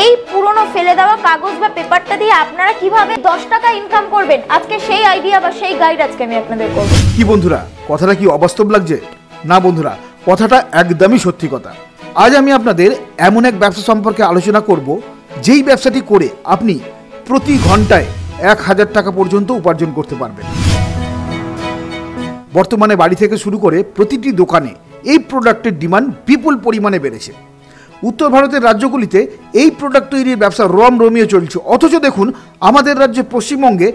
এই পুরনো ফেলে দেওয়া কাগজ বা পেপারটা দিয়ে আপনারা কিভাবে 10 টাকা ইনকাম করবেন, আজকে সেই আইডিয়া বা সেই গাইড আজকে আমি আপনাদের করব। কি বন্ধুরা, কথাটা কি অবাস্তব লাগছে? না বন্ধুরা, কথাটা একদমই সত্যি কথা। আজ আমি আপনাদের এমন এক ব্যবসা সম্পর্কে আলোচনা করব, যেই ব্যবসাটি করে আপনি প্রতি ঘন্টায় 1000 টাকা পর্যন্ত উপার্জন করতে পারবেন। বর্তমানে বাড়ি থেকে শুরু করে প্রতিটি দোকানে এই প্রোডাক্টের ডিমান্ড বিপুল পরিমাণে বেড়েছে। উত্তর ভারতের রাজ্যগুলিতে এই প্রোডাক্ট তৈরির ব্যবসা রমিয়ে চলছে, অথচ দেখুন আমাদের রাজ্যে পশ্চিমবঙ্গে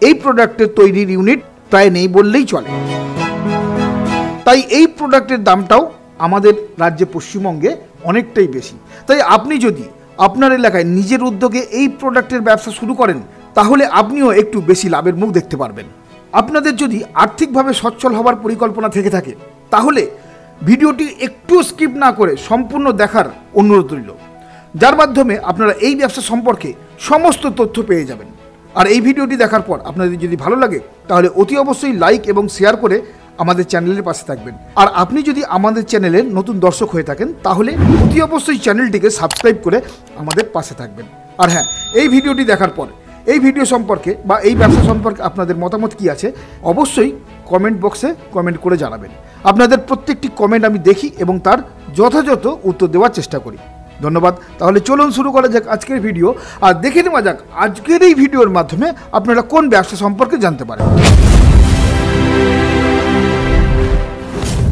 এই প্রোডাক্টের তৈরির ইউনিট প্রায় নেই বললেই চলে। তাই এই প্রোডাক্টের দামটাও আমাদের রাজ্যে পশ্চিমবঙ্গে অনেকটাই বেশি। তাই আপনি যদি আপনার এলাকায় নিজের উদ্যোগে এই প্রোডাক্টের ব্যবসা শুরু করেন, তাহলে আপনিও একটু বেশি লাভের মুখ দেখতে পারবেন। আপনাদের যদি আর্থিকভাবে সচ্ছল হওয়ার পরিকল্পনা থেকে থাকে, তাহলে ভিডিওটি একটু স্কিপ না করে সম্পূর্ণ দেখার অনুরোধ রইল, যার মাধ্যমে আপনারা এই ব্যবসা সম্পর্কে সমস্ত তথ্য পেয়ে যাবেন। আর এই ভিডিওটি দেখার পর আপনাদের যদি ভালো লাগে, তাহলে অতি অবশ্যই লাইক এবং শেয়ার করে আমাদের চ্যানেলের পাশে থাকবেন। আর আপনি যদি আমাদের চ্যানেলের নতুন দর্শক হয়ে থাকেন, তাহলে অতি অবশ্যই চ্যানেলটিকে সাবস্ক্রাইব করে আমাদের পাশে থাকবেন। আর হ্যাঁ, এই ভিডিওটি দেখার পর এই ভিডিও সম্পর্কে বা এই ব্যবসা সম্পর্কে আপনাদের মতামত কী আছে, অবশ্যই কমেন্ট বক্সে কমেন্ট করে জানাবেন। আপনাদের প্রত্যেকটি কমেন্ট আমি দেখি এবং তার যথাযথ উত্তর দেওয়ার চেষ্টা করি। ধন্যবাদ। তাহলে চলুন শুরু করা যাক আজকের ভিডিও, আর দেখে নেওয়া যাক আজকের এই ভিডিওর মাধ্যমে আপনারা কোন ব্যবসা সম্পর্কে জানতে পারেন।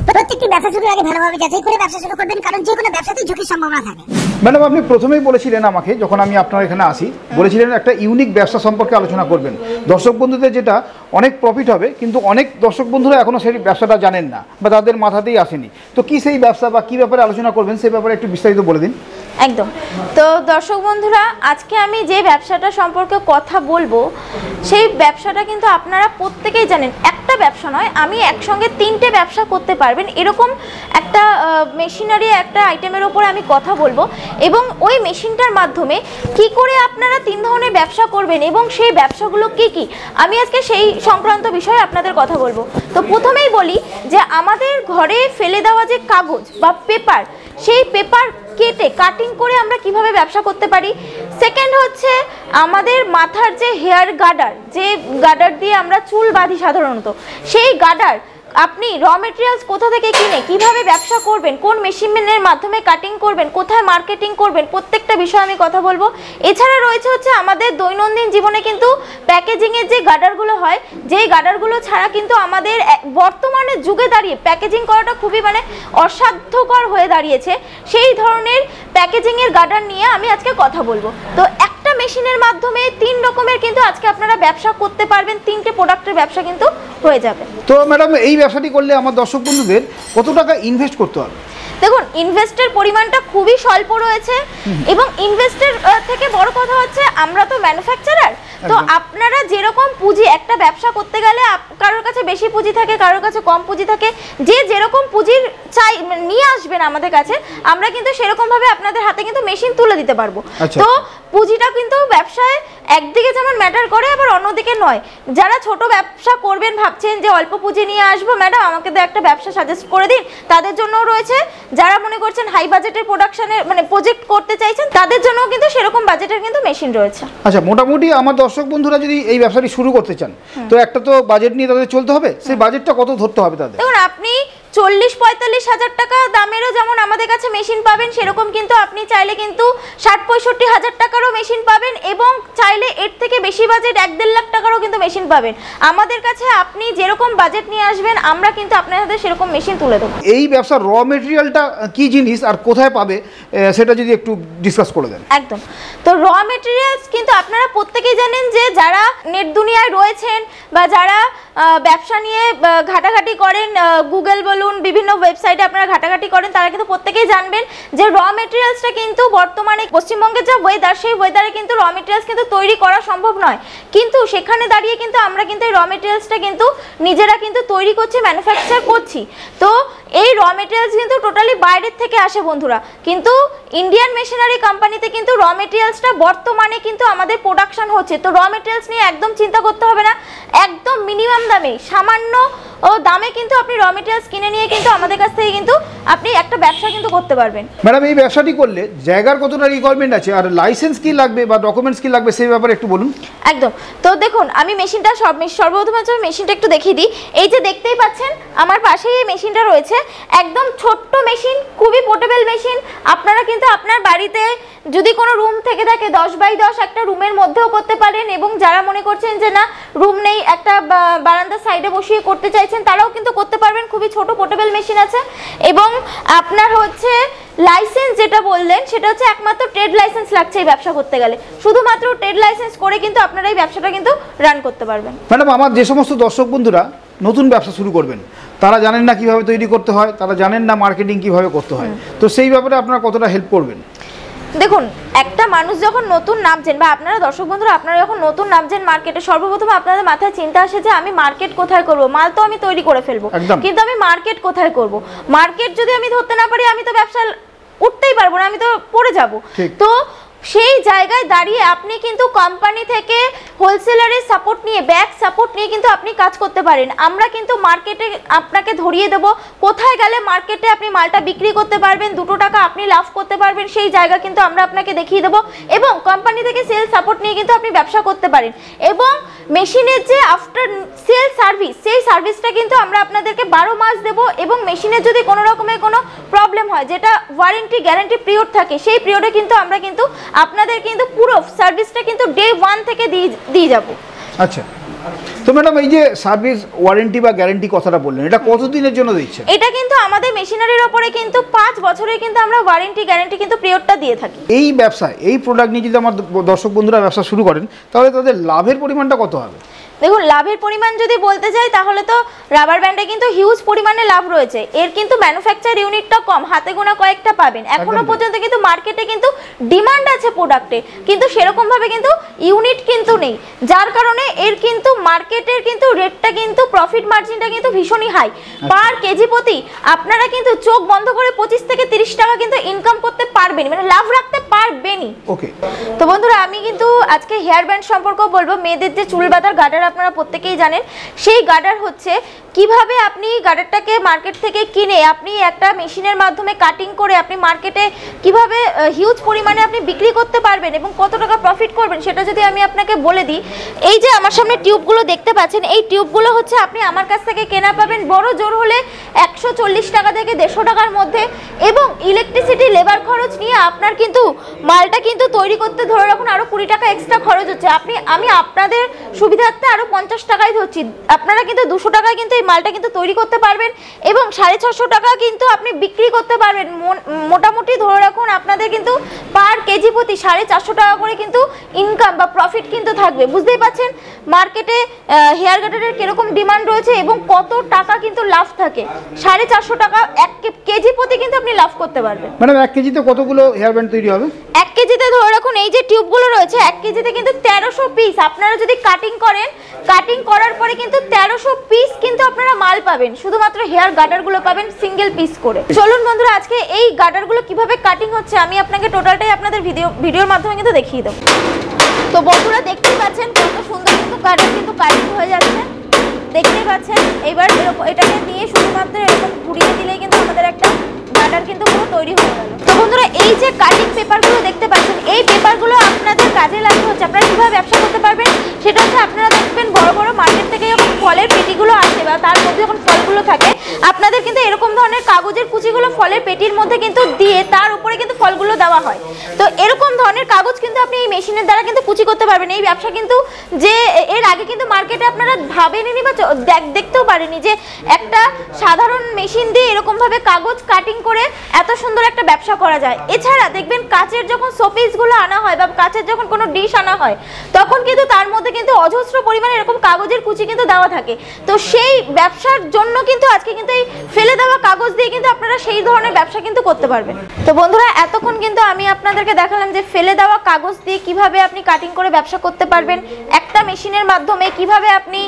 প্রত্যেকটি ব্যবসা শুরুর আগে ভালোভাবে যাচাই করে ব্যবসা শুরু করবেন, কারণ যে কোনো ব্যবসাতেই ঝুঁকির সম্ভাবনা থাকে। ম্যাডাম, আপনি প্রথমেই বলেছিলেন আমাকে, যখন আমি আপনার এখানে আসি, বলেছিলেন একটা ইউনিক ব্যবসা সম্পর্কে আলোচনা করবেন। দর্শক বন্ধুদের যেটা অনেক প্রফিট হবে, কিন্তু অনেক দর্শক বন্ধুরা এখনও সেই ব্যবসাটা জানেন না বা তাদের মাথাতেই আসেনি। তো কি সেই ব্যবসা বা কী ব্যাপারে আলোচনা করবেন, সেই ব্যাপারে একটু বিস্তারিত বলে দিন। একদম। তো দর্শক বন্ধুরা, আজকে আমি যে ব্যবসাটা সম্পর্কে কথা বলবো, সেই ব্যবসাটা কিন্তু আপনারা প্রত্যেকেই জানেন। একটা ব্যবসা নয়, আমি একসঙ্গে 3টে ব্যবসা করতে পারবেন, এরকম একটা মেশিনারি একটা আইটেমের ওপর আমি কথা বলবো, এবং ওই মেশিনটার মাধ্যমে কি করে আপনারা 3 ধরনের ব্যবসা করবেন এবং সেই ব্যবসাগুলো কি কি, আমি আজকে সেই সংক্রান্ত বিষয়ে আপনাদের কথা বলবো। তো প্রথমেই বলি যে আমাদের ঘরে ফেলে দেওয়া যে কাগজ বা পেপার, সেই পেপার কেটে কাটিং করে আমরা কিভাবে ব্যবসা করতে পারি। সেকেন্ড হচ্ছে আমাদের মাথার যে হেয়ার গার্ডার, যে গার্ডার দিয়ে আমরা চুল বাঁধি সাধারণত, সেই গার্ডার আপনি র মেটেরিয়ালস কোথা থেকে কিনে কিভাবে ব্যবসা করবেন, কোন মেশিনের মাধ্যমে কাটিং করবেন, কোথায় মার্কেটিং করবেন, প্রত্যেকটা বিষয়ে আমি কথা বলবো। এছাড়া রয়েছে হচ্ছে আমাদের দৈনন্দিন জীবনে কিন্তু প্যাকেজিংয়ের যে গার্ডারগুলো হয়, যেই গার্ডারগুলো ছাড়া কিন্তু আমাদের বর্তমানে যুগে দাঁড়িয়ে প্যাকেজিং করাটা খুবই অসাধ্যকর হয়ে দাঁড়িয়েছে। সেই ধরনের প্যাকেজিংয়ের গার্ডার নিয়ে আমি আজকে কথা বলবো। তো একটা মেশিনের মাধ্যমে 3 রকমের কিন্তু আজকে আপনারা ব্যবসা করতে পারবেন, 3টে প্রোডাক্টের ব্যবসা কিন্তু হয়ে যাবে। তো ম্যাডাম, এই ব্যবসাটি করলে আমার দর্শক বন্ধুদের কত টাকা ইনভেস্ট করতে হবে? দেখুন, ইনভেস্টের পরিমাণটা খুবই স্বল্প রয়েছে, এবং ইনভেস্টের থেকে বড় কথা হচ্ছে আমরা তো ম্যানুফ্যাকচারার, তো আপনারা যেরকম পুঁজি একটা ব্যবসা করতে গেলে কারোর কাছে বেশি পুঁজি থাকে, কারোর কাছে কম পুঁজি থাকে, যে যেরকম পুঁজির চাই নিয়ে আসবেন আমাদের কাছে, আমরা কিন্তু সেরকম ভাবে আপনাদের হাতে কিন্তু মেশিন তুলে দিতে পারবো। তো পুঁজিটা কিন্তু ব্যবসায় একদিকে যেমন ম্যাটার করে, আবার অন্যদিকে নয়। যারা ছোট ব্যবসা করবেন ভাবছেন যে অল্প পুঁজি নিয়ে আসবো, ম্যাডাম আমাকে তো একটা ব্যবসা সাজেস্ট করে দিন, তাদের জন্যও রয়েছে। যারা মনে করছেন হাই বাজেটের প্রোডাকশনের প্রজেক্ট করতে চাইছেন, তাদের জন্যও কিন্তু সেরকম বাজেটের কিন্তু মেশিন রয়েছে। আচ্ছা, মোটামুটি আমার দর্শক বন্ধুরা যদি এই ব্যবসাটি শুরু করতে চান, তো একটা তো বাজেট নিয়ে তাদের চলতে হবে। সেই বাজেটটা কত ধরতে হবে তাদের? দেখুন, আপনি 40-45 হাজার টাকা দামেরও যেমন আমাদের কাছে মেশিন পাবেন, সেরকম কিন্তু আপনি চাইলে কিন্তু 60-65 হাজার টাকারও মেশিন পাবেন, এবং চাইলে এর থেকে বেশি বাজেট 1-1.5 লাখ টাকারও কিন্তু মেশিন পাবেন। আমাদের কাছে আপনি যেরকম বাজেট নিয়ে আসবেন, আমরা কিন্তু আপনাদের সেরকম মেশিন তুলে দেবো। এই ব্যবসার র মেটেরিয়ালটা কি জিনিস আর কোথায় পাবে, সেটা যদি একটু ডিসকাস করে দেন। একদম। তো র মেটেরিয়ালস কিন্তু আপনারা প্রত্যেকেই জানেন, যে যারা নেট দুনিয়ায় রয়েছেন বা যারা ব্যবসা নিয়ে ঘাটাঘাটি করেন, গুগল বলুন, বিভিন্ন ওয়েবসাইটে আপনারা ঘাটাঘাটি করেন, তারা কিন্তু প্রত্যেকেই জানবেন যে র মেটেরিয়ালসটা কিন্তু বর্তমানে পশ্চিমবঙ্গের যা ওয়েদার, সেই ওয়েদারে কিন্তু র মেটেরিয়ালস কিন্তু তৈরি করা সম্ভব নয়। কিন্তু সেখানে দাঁড়িয়ে কিন্তু আমরা কিন্তু এই র মেটেরিয়ালসটা কিন্তু নিজেরা কিন্তু তৈরি করছি, ম্যানুফ্যাকচার করছি। তো এই র মেটেরিয়ালস কিন্তু টোটালি বাইরের থেকে আসে বন্ধুরা, কিন্তু ইন্ডিয়ান মেশিনারি কোম্পানিতে কিন্তু র মেটেরিয়ালসটা বর্তমানে কিন্তু আমাদের প্রোডাকশন হচ্ছে। তো র মেটেরিয়ালস নিয়ে একদম চিন্তা করতে হবে না, একদম মিনিমাম দামে সামান্য দামে কিন্তু আপনি র মেটেরিয়ালস কিনে নিয়ে কিন্তু আমাদের কাছ থেকে কিন্তু আপনি একটা ব্যবসা কিন্তু করতে পারবেন। ম্যাডাম, এই ব্যবসাটি করলে জায়গার কতটা রিকোয়ারমেন্ট আছে আর লাইসেন্স কি লাগবে বা ডকুমেন্টস কি লাগবে সেই ব্যাপারে একটু বলুন। একদম। তো দেখুন, আমি মেশিনটা সর্বপ্রথমে মেশিনটা একটু দেখিয়ে দিই। এই যে দেখতেই পাচ্ছেন আমার পাশেই এই মেশিনটা রয়েছে, একদম ছোট্ট মেশিন, খুবই পোর্টেবল মেশিন। আপনারা কিন্তু আপনার বাড়িতে যদি কোনো রুম থেকে থাকে 10x10 একটা রুমের মধ্যেও করতে পারেন, এবং যারা মনে করছেন যে না রুম নেই, একটা বারান্দার সাইডে বসিয়ে করতে চাইছেন, তারাও কিন্তু করতে পারবেন। খুবই ছোট পোর্টেবল মেশিন আছে। এবং আপনার হচ্ছে লাইসেন্স যেটা বললেন সেটা হচ্ছে একমাত্র ট্রেড লাইসেন্স লাগছে এই ব্যবসা করতে গেলে। শুধুমাত্র ট্রেড লাইসেন্স করে কিন্তু আপনারা এই ব্যবসাটা কিন্তু রান করতে পারবেন। ম্যাডাম, আমার যে সমস্ত দর্শক বন্ধুরা নতুন ব্যবসা শুরু করবেন, তারা জানেন না কিভাবে তৈরি করতে হয়, তারা জানেন না মার্কেটিং কিভাবে করতে হয়, তো সেই ব্যাপারে আপনারা কতটা হেল্প করবেন? দেখুন, একটা মানুষ যখন নতুন নামছেন, বা আপনারা দর্শক বন্ধুরা আপনারা যখন নতুন নামছেন মার্কেটে, সর্বপ্রথম আপনাদের মাথায় চিন্তা আসে যে আমি মার্কেট কোথায় করব। মাল তো আমি তৈরি করে ফেলবো, কিন্তু আমি মার্কেট কোথায় করব? মার্কেট যদি আমি ধরতে না পারি, আমি তো ব্যবসা উঠতেই পারবো না, আমি তো পড়ে যাব। তো সেই জায়গায় দাঁড়িয়ে আপনি কিন্তু কোম্পানি থেকে হোলসেলারের সাপোর্ট নিয়ে, ব্যাক সাপোর্ট নিয়ে কিন্তু আপনি কাজ করতে পারেন। আমরা কিন্তু মার্কেটে আপনাকে ধরিয়ে দেব কোথায় গেলে মার্কেটে আপনি মালটা বিক্রি করতে পারবেন, 2 টাকা আপনি লাভ করতে পারবেন, সেই জায়গা কিন্তু আমরা আপনাকে দেখিয়ে দেবো। এবং কোম্পানি থেকে সেল সাপোর্ট নিয়ে কিন্তু আপনি ব্যবসা করতে পারেন। এবং মেশিনের যে আফটার সেল সার্ভিস, সেই সার্ভিসটা কিন্তু আমরা আপনাদেরকে 12 মাস দেব। এবং মেশিনের যদি কোনো রকমের কোনো প্রবলেম হয়, যেটা ওয়ারেন্টি গ্যারান্টি পিরিয়ড থাকে, সেই পিরিয়ডে কিন্তু আমরা কিন্তু আপনাদের কিন্তু পুরো সার্ভিসটা কিন্তু ডে 1 থেকে দিয়ে যাব। আচ্ছা, তো ম্যাডাম, এই যে সার্ভিস ওয়ারেন্টি বা গ্যারান্টি কথাটা বললেন, এটা কতদিনের জন্য দিচ্ছেন? এটা কিন্তু আমাদের মেশিনারির উপরে কিন্তু 5 বছরের কিন্তু আমরা ওয়ারেন্টি গ্যারান্টি কিন্তু পিরিয়ডটা দিয়ে থাকি। এই ব্যবসায় এই প্রোডাক্ট নিয়ে যদি আমার দর্শক বন্ধুরা ব্যবসা শুরু করেন, তাহলে তাদের লাভের পরিমাণটা কত হবে? দেখুন, লাভের পরিমাণ যদি বলতে যাই তাহলে তো রাবার ব্যান্ডে কিন্তু হিউজ পরিমাণে লাভ রয়েছে। এর কিন্তু ম্যানুফ্যাকচার ইউনিটটা কম, হাতে গোনা কয়েকটা পাবেন। এখনো পর্যন্ত কিন্তু মার্কেটে কিন্তু ডিমান্ড আছে প্রোডাক্টে, কিন্তু সেরকম ভাবে কিন্তু ইউনিট কিন্তু নেই, যার কারণে এর কিন্তু মার্কেটের কিন্তু রেটটা কিন্তু প্রফিট মার্জিনটা কিন্তু ভীষণই হাই। পার কেজি প্রতি আপনারা কিন্তু চোখ বন্ধ করে 25 থেকে 30 টাকা কিন্তু ইনকাম করতে পারবেন, মানে লাভ রাখতে পারবেনই। ওকে। তো বন্ধুরা, আমি কিন্তু আজকে হেয়ার ব্যান্ড সম্পর্কে বলবো। মেয়েদের যে চুল বাঁধার গার্ডার আপনারা প্রত্যেকেই জানেন, সেই গার্ডার হচ্ছে কিভাবে আপনি গার্ডারটাকে মার্কেট থেকে কিনে আপনি একটা মেশিনের মাধ্যমে কাটিং করে আপনি মার্কেটে কিভাবে হিউজ পরিমাণে আপনি বিক্রি করতে পারবেন এবং কত টাকা প্রফিট করবেন, সেটা যদি আমি আপনাকে বলে দিই। এই যে আমার সামনে টিউবগুলো দেখতে পাচ্ছেন, এই টিউবগুলো হচ্ছে আপনি আমার কাছ থেকে কেনা পাবেন বড় জোর হলে 140 টাকা থেকে 150 টাকার মধ্যে। এবং ইলেকট্রিসিটি লেবার খরচ নিয়ে আপনার কিন্তু মালটা কিন্তু তৈরি করতে ধরে রাখুন আরও 20 টাকা এক্সট্রা খরচ হচ্ছে। আমি আপনাদের সুবিধার্থে আরও 50 টাকায় ধরছি, আপনারা কিন্তু 200 টাকায় কিন্তু এই মালটা কিন্তু তৈরি করতে পারবেন এবং 650 টাকা কিন্তু আপনি বিক্রি করতে পারবেন। মোটামুটি ধরে রাখুন আপনাদের কিন্তু পার কেজি প্রতি 450 টাকা করে কিন্তু ইনকাম বা প্রফিট কিন্তু থাকবে। বুঝতেই পাচ্ছেন মার্কেটে হেয়ার কাটারের কিরকম ডিমান্ড রয়েছে এবং কত টাকা কিন্তু লাভ থাকে। 450 টাকা 1 কেজি প্রতি কিন্তু আপনি লাভ করতে পারবেন। ম্যাডাম, 1 কেজিতে কতগুলো হেয়ার ব্যান্ড তৈরি হবে? 1 কেজিতে ধরে রাখুন এই যে টিউবগুলো রয়েছে, 1 কেজিতে কিন্তু 1300 পিস। আপনারা যদি কাটিং করেন, কাটিং করার পরে কিন্তু 1300 পিস কিন্তু আপনারা মাল পাবেন, শুধুমাত্র হেয়ার গার্ডারগুলো পাবেন সিঙ্গেল পিস করে। চলুন বন্ধুরা, আজকে এই গার্ডারগুলো কিভাবে কাটিং হচ্ছে আমি আপনাকে টোটালটাই আপনাদের ভিডিওর মাধ্যমে কিন্তু দেখিয়ে দেবো। তো বন্ধুরা দেখতেই পাচ্ছেন কত সুন্দর কিন্তু গার্ডার কিন্তু কাটিং হয়ে যাচ্ছে, দেখতেই পাচ্ছেন। এবার এরকম এটাকে নিয়ে শুধুমাত্র এরকম ঘুরিয়ে দিলেই কিন্তু আমাদের একটা গার্ডার কিন্তু পুরো তৈরি হয়ে গেল। তো বন্ধুরা, এই যে কাটিং পেপারগুলো দেখতে পাচ্ছেন, এই পেপারগুলো আপনাদের কাজে লাগবে হচ্ছে আপনারা কিভাবে ব্যবসা করতে পারবেন সেটা হচ্ছে আপনারা দেখবেন বড় বড় মার্কেট থেকে যখন ফলের পেটিগুলো আসে বা তার মধ্যে যখন ফলগুলো থাকে, আপনাদের কিন্তু এরকম ধরনের কাগজের কুচিগুলো ফলের পেটির মধ্যে কিন্তু দিয়ে তার উপরে কিন্তু ফলগুলো দেওয়া হয়। তো এরকম ধরনের কাগজ কিন্তু আপনি এই মেশিনের দ্বারা কিন্তু কুচি করতে পারবেন। এই ব্যবসা কিন্তু যে এর আগে কিন্তু মার্কেটে আপনারা ভাবেননি বা দেখতেও পারেনি যে একটা সাধারণ মেশিন দিয়ে এরকম ভাবে কাগজ কাটিং করে এত সুন্দর একটা ব্যবসা করা যায়। এছাড়া দেখবেন কাচের যখন শোপিসগুলো আনা হয় বা কাচের যখন কোনো ডিশ আনা হয়, তখন কিন্তু তার মধ্যে কিন্তু অজস্র পরিমাণে এরকম কাগজের কুচি কিন্তু দেওয়া থাকে। তো সেই ব্যবসার জন্য কিন্তু আজকে কিন্তু এই ফেলে দেওয়া কাগজ দিয়ে কিন্তু আপনারা সেই ধরনের ব্যবসা কিন্তু করতে পারবেন। তো বন্ধুরা, এতক্ষণ কিন্তু আমি আপনাদেরকে দেখালাম যে ফেলে দেওয়া কাগজ দিয়ে কিভাবে আপনি কাটিং করে ব্যবসা করতে পারবেন, একটা মেশিনের মাধ্যমে কিভাবে আপনি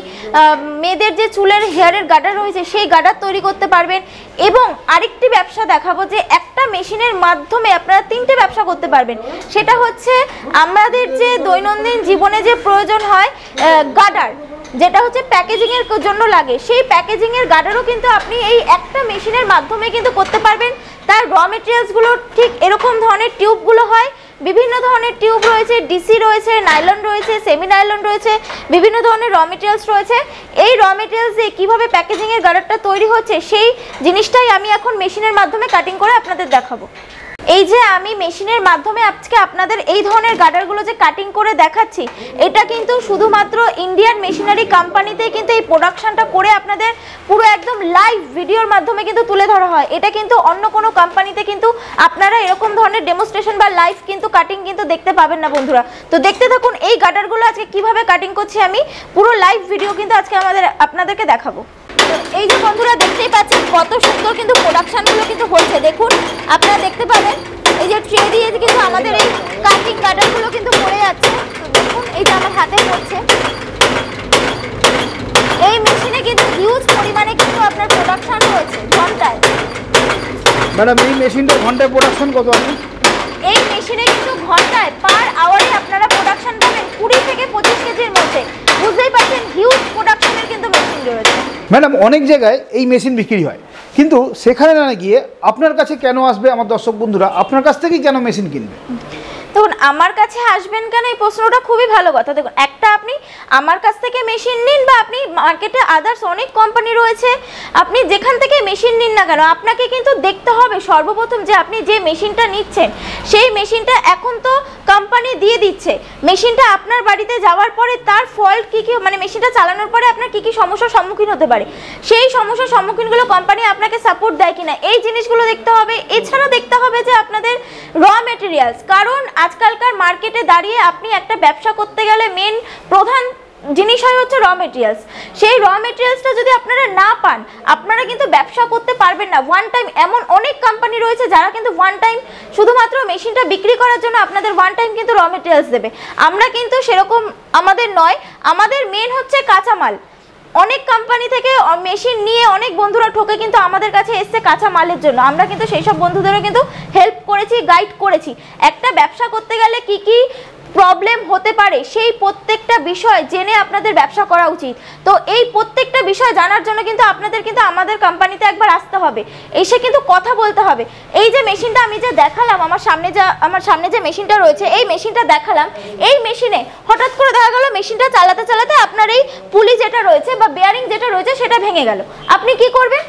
মেয়েদের যে চুলের হেয়ারের গার্ডার রয়েছে সেই গার্ডার তৈরি করতে পারবেন। এবং আরেকটি ব্যবসা দেখাবো যে একটা মেশিনের মাধ্যমে আপনারা 3টে ব্যবসা করতে পারবেন। সেটা হচ্ছে আমাদের যে দৈনন্দিন জীবনে যে প্রয়োজন হয় গার্ডার, যেটা হচ্ছে প্যাকেজিংয়ের জন্য লাগে, সেই প্যাকেজিংয়ের গার্ডারও কিন্তু আপনি এই একটা মেশিনের মাধ্যমে কিন্তু করতে পারবেন। তার র মেটেরিয়ালসগুলো ঠিক এরকম ধরনের টিউবগুলো হয়, বিভিন্ন ধরনের টিউব রয়েছে, ডিসি রয়েছে, নাইলন রয়েছে, সেমি নাইলন রয়েছে, বিভিন্ন ধরনের র মেটেরিয়ালস রয়েছে। এই র মেটেরিয়ালস দিয়ে কীভাবে প্যাকেজিংয়ের গার্ডারটা তৈরি হচ্ছে সেই জিনিসটাই আমি এখন মেশিনের মাধ্যমে কাটিং করে আপনাদের দেখাবো। এই যে আমি মেশিনের মাধ্যমে আজকে আপনাদের এই ধরনের গার্ডারগুলো যে কাটিং করে দেখাচ্ছি, এটা কিন্তু শুধুমাত্র ইন্ডিয়ান মেশিনারি কোম্পানিতেই কিন্তু এই প্রোডাকশনটা করে আপনাদের পুরো একদম লাইভ ভিডিওর মাধ্যমে কিন্তু তুলে ধরা হয়। এটা কিন্তু অন্য কোনো কোম্পানিতে কিন্তু আপনারা এরকম ধরনের ডেমনস্ট্রেশন বা লাইভ কিন্তু কাটিং কিন্তু দেখতে পাবেন না বন্ধুরা। তো দেখতে থাকুন এই গার্ডারগুলো আজকে কিভাবে কাটিং করছি, আমি পুরো লাইভ ভিডিও কিন্তু আজকে আপনাদেরকে দেখাবো। এই যে বন্ধুরা দেখতেই পাচ্ছেন কত সুন্দর কিন্তু প্রোডাকশনগুলো কিন্তু হচ্ছে, দেখুন আপনারা দেখতে পাবেন এই যে ট্রে দিয়ে কিন্তু আমাদের এই কাটিং গার্ডারগুলো কিন্তু পড়ে যাচ্ছে। তো দেখুন এই যে আমার হাতে পড়ছে, এই মেশিনে কিন্তু হিউজ পরিমাণে কিন্তু আপনার প্রোডাকশন রয়েছে ঘন্টায়। ম্যাডাম এই মেশিনটা ঘন্টায় প্রোডাকশন কত আছে? এই মেশিনে কিন্তু ঘন্টায় পার আওয়ারে আপনারা প্রোডাকশন পাবেন 20 থেকে 25 কেজির মধ্যে। বুঝতেই পারছেন হিউজ প্রোডাকশনের কিন্তু মেশিন রয়েছে। ম্যাডাম অনেক জায়গায় এই মেশিন বিক্রি হয়, কিন্তু সেখানে না গিয়ে আপনার কাছে কেন আসবে আমার দর্শক বন্ধুরা? আপনার কাছ থেকেই কেন মেশিন কিনবে? দেখুন আমার কাছে আসবেন কেন, এই প্রশ্নটা খুবই ভালো কথা। দেখুন একটা আপনি আমার কাছ থেকে মেশিন নিন বা আপনি মার্কেটে আদার্স অনেক কোম্পানি রয়েছে, আপনি যেখান থেকে মেশিন নিন না কেন আপনাকে কিন্তু দেখতে হবে সর্বপ্রথম যে আপনি যে মেশিনটা নিচ্ছেন সেই মেশিনটা এখন তো কোম্পানি দিয়ে দিচ্ছে, মেশিনটা আপনার বাড়িতে যাওয়ার পরে তার ফল্ট কী কী, মানে মেশিনটা চালানোর পরে আপনার কী কী সমস্যার সম্মুখীন হতে পারে, সেই সমস্যার সম্মুখীনগুলো কোম্পানি আপনাকে সাপোর্ট দেয় কিনা এই জিনিসগুলো দেখতে হবে। এছাড়া দেখতে হবে যে আপনাদের র মেটেরিয়ালস, কারণ আজকালকার মার্কেটে দাঁড়িয়ে আপনি একটা ব্যবসা করতে গেলে মেন প্রধান জিনিস হয় হচ্ছে র মেটেরিয়ালস। সেই র মেটেরিয়ালসটা যদি আপনারা না পান আপনারা কিন্তু ব্যবসা করতে পারবেন না। ওয়ান টাইম এমন অনেক কোম্পানি রয়েছে যারা কিন্তু ওয়ান টাইম শুধুমাত্র মেশিনটা বিক্রি করার জন্য আপনাদের ওয়ান টাইম কিন্তু র মেটেরিয়ালস দেবে। আমরা কিন্তু সেরকম আমাদের নয়, আমাদের মেন হচ্ছে কাঁচামাল। অনেক কোম্পানি থেকে মেশিন নিয়ে অনেক বন্ধুরা ঠকে কিন্তু আমাদের কাছে এসছে কাঁচা মালের জন্য। আমরা কিন্তু সেই সব বন্ধুদেরও কিন্তু হেল্প করেছি, গাইড করেছি। একটা ব্যবসা করতে গেলে কি কি প্রবলেম হতে পারে সেই প্রত্যেকটা বিষয় জেনে আপনাদের ব্যবসা করা উচিত। তো এই প্রত্যেকটা বিষয় জানার জন্য কিন্তু আপনাদের কিন্তু আমাদের কোম্পানিতে একবার আসতে হবে, এসে কিন্তু কথা বলতে হবে। এই যে মেশিনটা আমি যে দেখালাম, আমার সামনে যে মেশিনটা রয়েছে এই মেশিনটা দেখালাম, এই মেশিনে হঠাৎ করে দেখা গেল মেশিনটা চালাতে চালাতে আপনার এই পুলি যেটা রয়েছে বা বেয়ারিং যেটা রয়েছে সেটা ভেঙে গেল। আপনি কি করবেন?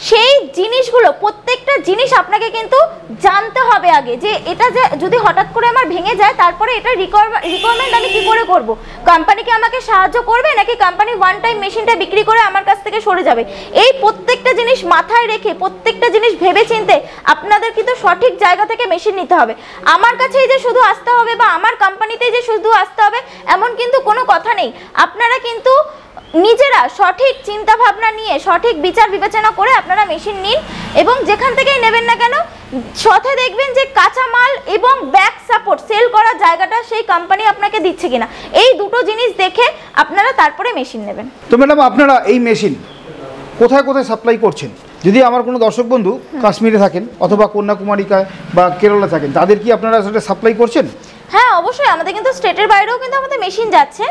সেই জিনিসগুলো প্রত্যেকটা জিনিস আপনাকে কিন্তু জানতে হবে আগে, যে এটা যে যদি হঠাৎ করে আমার ভেঙে যায় তারপরে এটা রিকোয়ারমেন্ট আমি কি করে করব, কোম্পানিকে আমাকে সাহায্য করবে নাকি কোম্পানি ওয়ান টাইম মেশিনটা বিক্রি করে আমার কাছ থেকে সরে যাবে। এই প্রত্যেকটা জিনিস মাথায় রেখে প্রত্যেকটা জিনিস ভেবে চিনতে আপনাদের কিন্তু সঠিক জায়গা থেকে মেশিন নিতে হবে। আমার কাছেই যে শুধু আসতে হবে বা আমার কোম্পানিতেই যে শুধু আসতে হবে এমন কিন্তু কোনো কথা নেই। আপনারা কিন্তু নিজেরা সঠিক চিন্তা ভাবনা নিয়ে সঠিক বিচার বিবেচনা করে আপনারা মেশিন নিন, এবং যেখান থেকেই নেবেন না কেন সাথে দেখবেন যে কাঁচা মাল এবং ব্যাক সাপোর্ট সেল করার জায়গাটা সেই কোম্পানি আপনাকে দিচ্ছে কিনা, এই দুটো জিনিস দেখে আপনারা তারপরে মেশিন নেবেন। তো ম্যাডাম আপনারা এই মেশিন কোথায় কোথায় সাপ্লাই করছেন? যদি আমার কোনো দর্শক বন্ধু কাশ্মীরে থাকেন অথবা কন্যাকুমারিকায় বা কেরলে থাকেন তাদের কি আপনারা সেটা সাপ্লাই করছেন? হ্যাঁ অবশ্যই, আমাদের কিন্তু স্টেটের বাইরেও কিন্তু আমাদের মেশিন যাচ্ছে।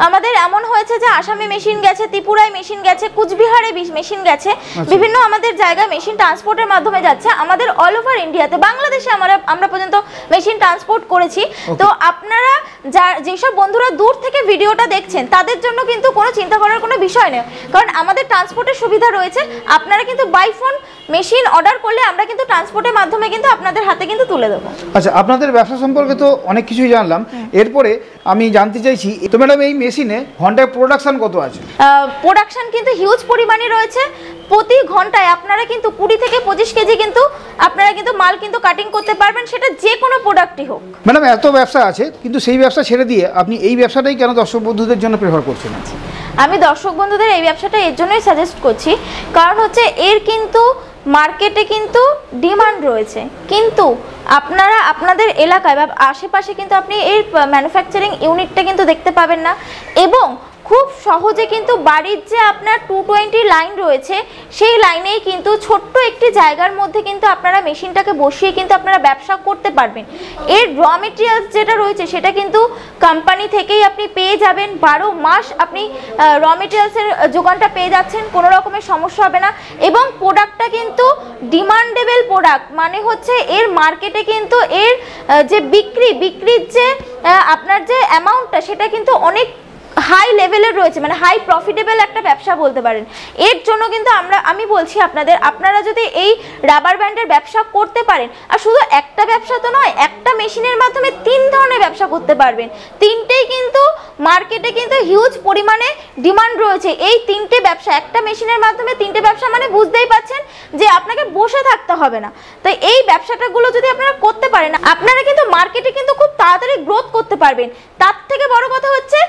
আমাদের এমন হয়েছে যে আসামে মেশিন গেছে, ত্রিপুরায় মেশিন গেছে, কুচবিহারে মেশিন গেছে, বিভিন্ন আমাদের জায়গায় মেশিন ট্রান্সপোর্টের মাধ্যমে যাচ্ছে। আমাদের অল ওভার ইন্ডিয়াতে, বাংলাদেশে আমরা পর্যন্ত মেশিন ট্রান্সপোর্ট করেছি। তো আপনারা যেসব বন্ধুরা দূর থেকে ভিডিওটা দেখছেন তাদের জন্য কিন্তু কোনো চিন্তা করার কোনো বিষয় নেই, কারণ আমাদের ট্রান্সপোর্টের সুবিধা রয়েছে। আপনারা কিন্তু বাই ফোন মেশিন অর্ডার করলে আমরা কিন্তু ট্রান্সপোর্টের মাধ্যমে কিন্তু আপনাদের হাতে কিন্তু তুলে দেবো। আচ্ছা, আপনাদের ব্যবসা সম্পর্কে তো অনেক কিছুই জানলাম, এরপরে আমি জানতে চাইছি তো ম্যাডাম এই মেশিনে ঘন্টায় প্রোডাকশন কত আছে? প্রোডাকশন কিন্তু হিউজ পরিমাণে রয়েছে। প্রতি ঘন্টায় আপনারা কিন্তু 20 থেকে 25 কেজি কিন্তু আপনারা কিন্তু মাল কিন্তু কাটিং করতে পারবেন, সেটা যে কোনো প্রোডাক্টই হোক। ম্যাডাম এত ব্যবসা আছে কিন্তু সেই ব্যবসা ছেড়ে দিয়ে আপনি এই ব্যবসাটাই কেন দর্শক বন্ধুদের জন্য প্রেফার করছেন? আমি দর্শক বন্ধুদের এই ব্যবসাটা এর জন্যই সাজেস্ট করছি, কারণ হচ্ছে এর কিন্তু মার্কেটে কিন্তু ডিমান্ড রয়েছে, কিন্তু আপনারা আপনাদের এলাকায় বা আশেপাশে কিন্তু আপনি এই ম্যানুফ্যাকচারিং ইউনিটটা কিন্তু দেখতে পাবেন না, এবং খুব সহজে কিন্তু বাড়ির যে আপনার 220 লাইন রয়েছে সেই লাইনেই কিন্তু ছোট্ট একটি জায়গার মধ্যে কিন্তু আপনারা মেশিনটাকে বসিয়ে কিন্তু আপনারা ব্যবসা করতে পারবেন। এর র মেটেরিয়ালস যেটা রয়েছে সেটা কিন্তু কোম্পানি থেকেই আপনি পেয়ে যাবেন। 12 মাস আপনি র মেটেরিয়ালসের যোগানটা পেয়ে যাচ্ছেন, কোনো রকমের সমস্যা হবে না। এবং প্রোডাক্টটা কিন্তু ডিমান্ডেবল প্রোডাক্ট, মানে হচ্ছে এর মার্কেটে কিন্তু এর যে বিক্রির যে আপনার যে অ্যামাউন্টটা সেটা কিন্তু অনেক হাই লেভেলের রয়েছে, মানে হাই প্রফিটেবল একটা ব্যবসা বলতে পারেন। এর জন্য কিন্তু আমি বলছি আপনারা যদি এই রাবার ব্যান্ডের ব্যবসা করতে পারেন, আর শুধু একটা ব্যবসা তো নয়, একটা মেশিনের মাধ্যমে 3 ধরনের ব্যবসা করতে পারবেন। তিনটেই কিন্তু মার্কেটে কিন্তু হিউজ পরিমাণে ডিমান্ড রয়েছে। এই 3টে ব্যবসা, একটা মেশিনের মাধ্যমে 3টে ব্যবসা, মানে বুঝতেই পাচ্ছেন যে আপনাকে বসে থাকতে হবে না। তো এই ব্যবসাটাগুলো যদি আপনারা করতে পারেন, আপনারা কিন্তু মার্কেটে কিন্তু খুব তাড়াতাড়ি গ্রোথ করতে পারবেন। তার থেকে বড় কথা হচ্ছে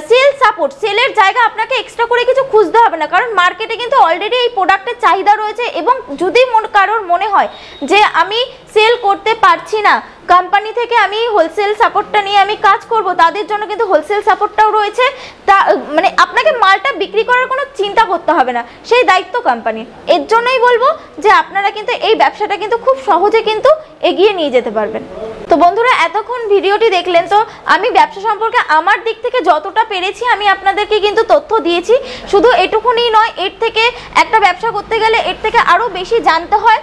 সেল সাপোর্ট, সেলের জায়গা আপনাকে এক্সট্রা করে কিছু খুঁজতে হবে না, কারণ মার্কেটে কিন্তু অলরেডি এই প্রোডাক্টের চাহিদা রয়েছে। এবং যদি কারোর মনে হয় যে আমি সেল করতে পারছি না, কোম্পানি থেকে আমি হোলসেল সাপোর্টটা নিয়ে আমি কাজ করব, তাদের জন্য কিন্তু হোলসেল সাপোর্টটাও রয়েছে। তা মানে আপনাকে মালটা বিক্রি করার কোনো চিন্তা করতে হবে না, সেই দায়িত্ব কোম্পানির। এর জন্যই বলবো যে আপনারা কিন্তু এই ব্যবসাটা কিন্তু খুব সহজে কিন্তু এগিয়ে নিয়ে যেতে পারবেন। তো বন্ধুরা, এতক্ষণ ভিডিওটি দেখলেন, তো আমি ব্যবসা সম্পর্কে আমার দিক থেকে যতটা পেরেছি আমি আপনাদেরকে কিন্তু তথ্য দিয়েছি। শুধু এটুকুনি নয়, এর থেকে একটা ব্যবসা করতে গেলে এর থেকে আরও বেশি জানতে হয়,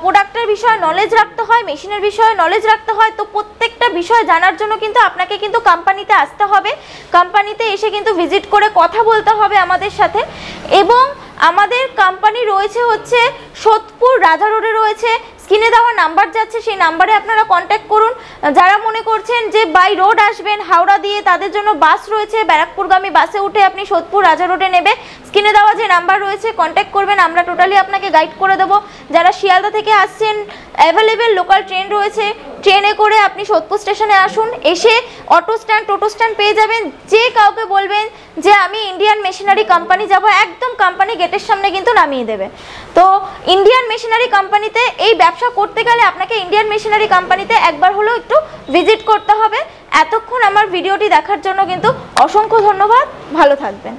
প্রোডাক্টের বিষয়ে নলেজ রাখতে হয়, মেশিনের বিষয়ে নলেজ রাখতে হয়। তো প্রত্যেকটা বিষয় জানার জন্য কিন্তু আপনাকে কিন্তু কোম্পানিতে আসতে হবে, কোম্পানিতে এসে কিন্তু ভিজিট করে কথা বলতে হবে আমাদের সাথে। এবং আমাদের কোম্পানি রয়েছে হচ্ছে সোদপুর রাজা রোডে রয়েছে। স্ক্রিনে দেওয়া নাম্বার যাচ্ছে, সেই নাম্বারে আপনারা কন্ট্যাক্ট করুন। যারা মনে করছেন যে বাই রোড আসবেন হাওড়া দিয়ে, তাদের জন্য বাস রয়েছে, ব্যারাকপুরগামী বাসে উঠে আপনি সোদপুর রাজা রোডে নেবে। স্ক্রিনে দেওয়া যে নাম্বার রয়েছে কন্ট্যাক্ট করবেন, আমরা টোটালি আপনাকে গাইড করে দেবো। যারা শিয়ালদা থেকে আসছেন, অ্যাভেলেবেল লোকাল ট্রেন রয়েছে, ট্রেনে করে আপনি সোদপুর স্টেশনে আসুন। এসে অটো স্ট্যান্ড, টোটো স্ট্যান্ড পেয়ে যাবেন। যে কাউকে বলবেন যে আমি ইন্ডিয়ান মেশিনারি কোম্পানি যাব, একদম কোম্পানি গেটের সামনে কিন্তু নামিয়ে দেবে। তো ইন্ডিয়ান মেশিনারি কোম্পানিতে এই ব্যবসা করতে গেলে আপনাকে ইন্ডিয়ান মেশিনারি কোম্পানিতে একবার হলেও একটু ভিজিট করতে হবে। এতক্ষণ আমার ভিডিওটি দেখার জন্য কিন্তু অসংখ্য ধন্যবাদ, ভালো থাকবেন।